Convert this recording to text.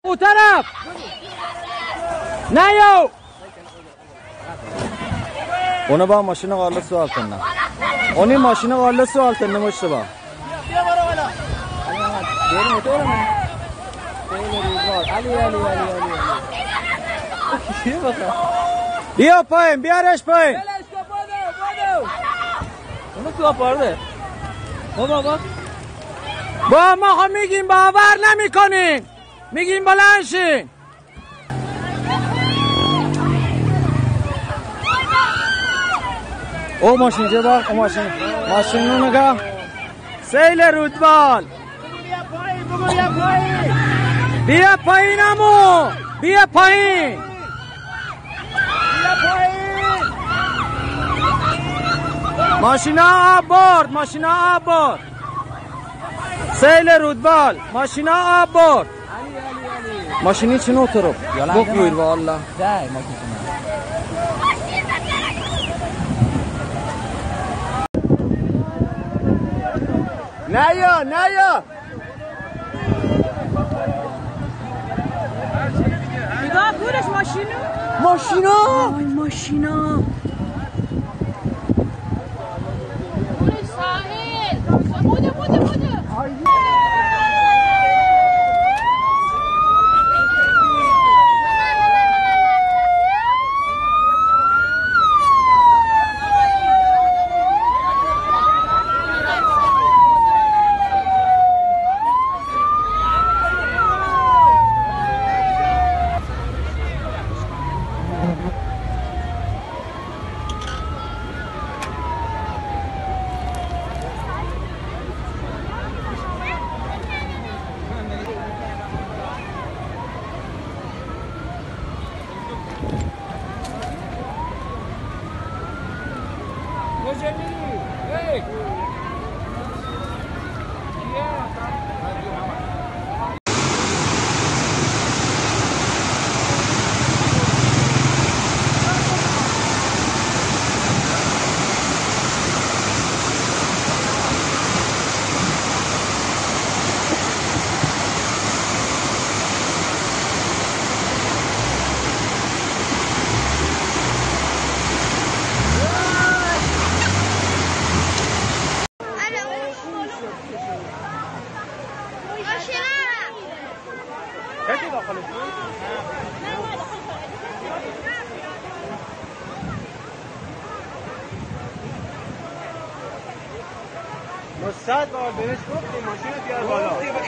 او طرف نیو اونو با ماشین قاله سوال کنن اونی ماشین قاله سوال کنن مشته با بیا برو بالا بریم موتور من بیا پایین بیارش پایین اونو تو پارده بابا با ما میگیم باور نمیکنین میگیم بلند شین او ماشین جبال او ماشین رو نگاه سیل رودبال بیا پایین امو بیا پایین ماشینا آب برد سیل رودبال ماشینا آب برد ماشینی چنو طرف بگویر والله جای ماشین نیا نگاه کورش ماشینا ساحل بوده مستعد بار بهش گفتیم ماشین رو بیار بالا